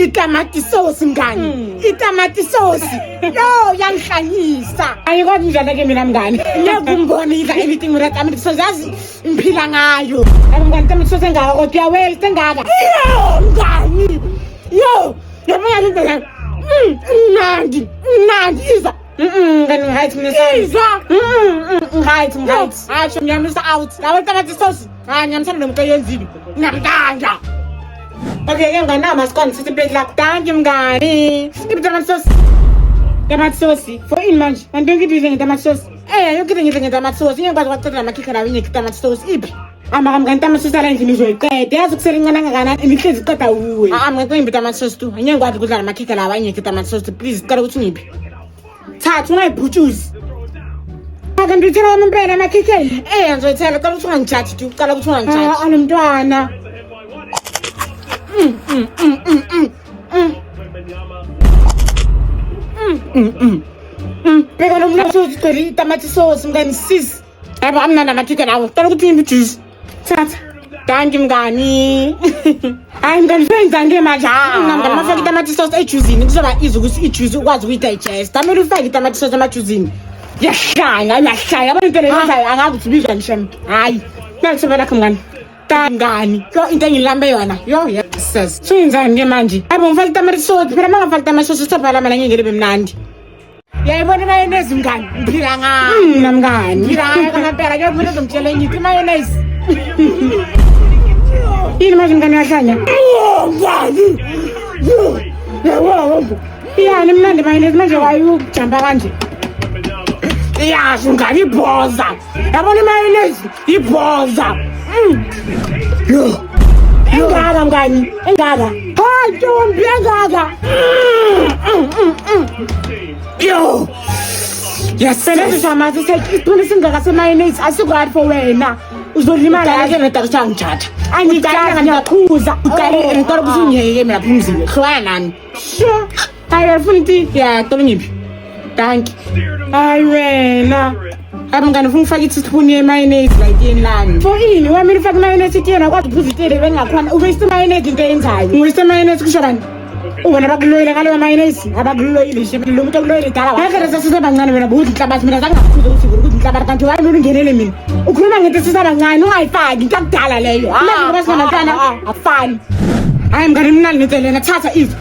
itamati sauce mngani itamati sauce yo yangihlanyisa ayikwazi njalo ke mina mngani ngiyekumbona idla anything with itamati sauce yazi imphila ngayo mngani itamati sauce engaka kodwa uyawela engaka yo mngani yo yabona ngibona mnandi iza ngani ngathi mina izwa ngathi asho ngiyamisa out lawo itamati sauce ngiyamsana nomuntu oyenzile ngiyamdanja. Okay, yang gana mas kon sa plate lak thank you mngani. Ibi tomato sauce. Tomato sauce. For in manj. Andong gidwile tomato sauce. Yo gidwile tomato sauce. Yung bago katala makikala winye tomato sauce ibi. Mngani tomato sauce ala ngini zoyiqede. Yazi kuselingana ngakana imihlezi qeda uwe. Mngani ngimbi tomato sauce tu. Angeke ngikwazi ukudla makikala winye tomato sauce please. Qala ukuthi ngiphi. Thatha ungayibhutshuzi. Kanti uthela umpela makikela. Ngizoyithela qala ukuthi ungangijaji tu. Qala ukuthi ungangijaji. Anomntwana. Beka lo mna sauce qeli tomato sauce mngani sis. Yabo amnanda mathike nawo. Qala ukuthi ngimbi juice. Thatha. Thank you mngani. Hayi mngani senza nge manje. Mngani mafaka tomato sauce ejuzini kuzoba easy ukuthi ijuice ukwazi ukuyidigest. Damele ufake tomato sauce emajuzini. Yahlanga yabona into leyo angazi ukuthi bizwa ngisho. Hayi. Manje lakho mngani. Tangani yo into engilambe yona yo yes senzani ke manje yabo ngifaka itamati sauce phela mangafaka itamati sauce sithabhala mina ngingeke libe mnandi yayibona mayonnaise mngani ngiphila ngayo mina mngani ngila ngempela ke phela ngomtshela ngithi mayonnaise yini manje mngani yahlanya ngani yo yani mnandi mayonnaise manje wayujamba kanje yazi ngani ibhoza yabona mayonnaise ibhoza yo engaka mngani engaka hayi ntombi engaka yo yasele shamasi sekhipuni singaka semayonnaise asikwathi for wena uzolimala ke nedarisa ngijatha angijatha ngiyakhuza uqale ngicela ukuthi ungiyeke mina phumzile hlwana nani sho ayafuni ya tolungiphi thank you hayi wena mngani ufuna ufaka i-teaspoon ye-mayonnaise like yenilani for ini wami ufaka i-mayonnaise itiyena kwazi uphuzitile bengakhona ubeyise mayonnaise into eyenzayo ubeyise mayonnaise kusho bani ubona bakuloyile ngaleyo mayonnaise abakuloyile nje lo muntu okuloyile dala ngeke sesebancane wena buthi inhlabathi mina zangakhuza ukuthi ukuthi inhlabathi kanti wami ungenele mina ukhuluma ngento sesebancane ungayifaki into akudala leyo manje basinabantwana afani hayi mngani mnali ngento lena thatha izi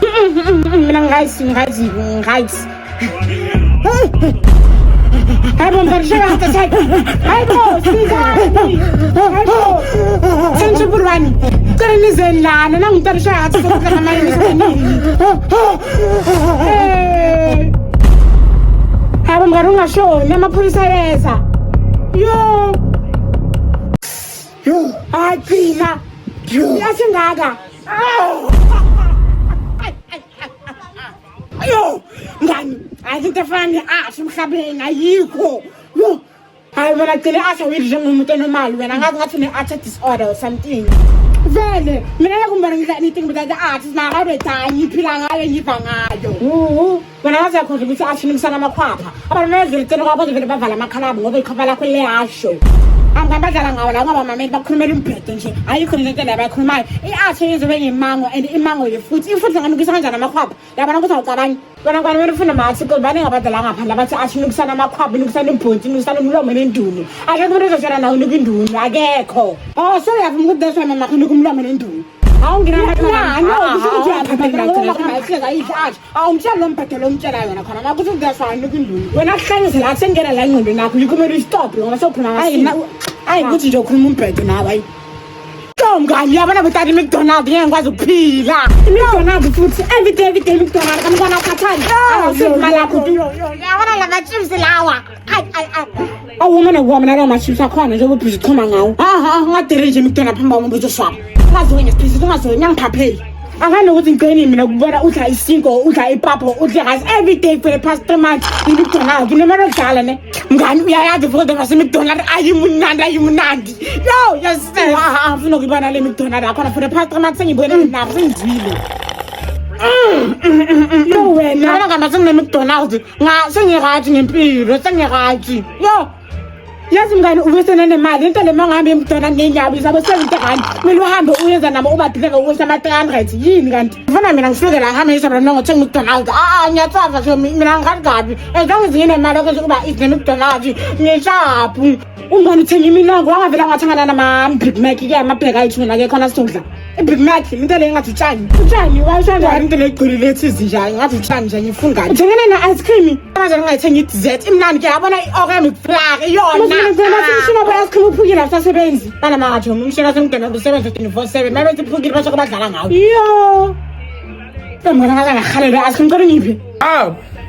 mina ngayizi Hayi mngani hata sasa. Hayi bo, senze burwani. Kare nizelana nangitarisha hata sokutla mayini senini. Hayi mngani ungashoni amapholisa yeza. Yo. Hayi phila. Yasingaka. Yo, ngani ayinto efana emhlabeni ayikho yo hayi bona cele asha wedle ngomuntu onormal wena ngathi ne-art disorder or something vele mina yakumbona ngidla anything but the art is not already ngiphila ngayo ngiva ngayo wena ngathi yakhohle ukuthi ashinisana amakhwapha abantu bezile cele kwabo vele bavala amakhalabo ngoba ikhopha lakho leyasho angabadlala ngawo la ngoba mameli bakhulumela umbhedo nje ayikho into la bayikhulumayo i-art yenziwe ngemango and imango yefuthi ifuthi nganukisa kanjani amakhwapha yabona ukuthi awucabangi wena kwani wena ufuna ma-article bane ngabadala ngaphandle abathi ashinukisana amakhwapha inukisana imbhonti inukisana umlomo nenduni akekho umuntu ozoshona nawo unuka induni akekho so uyavuma ukuthi that's why mama unuka umlomo nenduni awumtshela lo mbhedo lo mtshela yona khona makuthi that's why unuka induni wena kuhlanyise la sengena la ingqondweni yakho yikumele uyistophe ngoba sewukhuluma hayi ukuthi nje ukhuluma umbhedo nawe mngani yabona butati McDonald ngeke ngikwazi ukuphila McDonald futhi everyday McDonald kamntwana akhathani awusemalakho yabona lama chips lawa awumane kuwamana lawo ma-chips akhona njengoba ubhizi uxhuma ngawo ungadiri nje McDonald phamba kwami ubuzoswaba ungazowenye sibhizi ungazowenye angiphapheli anganokuthi ngiceni mina ukubona udla isinko udla ipapo udla gazi everyday for the past 3 months McDonald nginemali okudala ne ngani uyayazi futhi ngase McDonald ayimunandi yo yes afuna ukubona le McDonald akhona for the past 3 months sengibone nabo sengizwile yo wena ngama sengine McDonald sengirathi ngempilo sengirathi yo yazi mngani ubesena nemali into le mangabe emdona ngenyawo izabo 70 rand kumele uhambe uyenza nabo ubadileke ukuthi ama 300 yini kanti ufuna mina ngifike la ngihamba ngisaba noma ngothenga McDonald's ngiyatsava nje mina ngikabi ezange zingine imali ukuthi kuba izine McDonald's ngishapu ungani uthenga imilongo wangavela ngathangana nama Big Mac ke amabheka ayithuna ke khona sidla Big Mac into le ngathi utshani wayishanja into le igqulile ethi njani ngathi utshani nje ngifungani uthengene na ice cream manje ngayithenga i-dessert imnandi ke yabona i-organic flour iyona umshina bo ice cream uphukile asasebenzi bana manje umshina semgena usebenza 24/7 manje uphukile base kubadlala ngawo yo Kamera ngakhalela ice cream kodwa ngiphi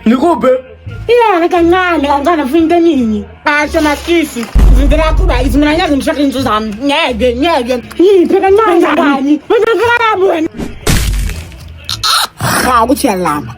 nikuphe iyona kancane futhi nini asho maskisi ngidela kuba izimina nyazi ngishaka into zami ngeke yiphi kancane ngani wena ngikala wena ukuthi yalama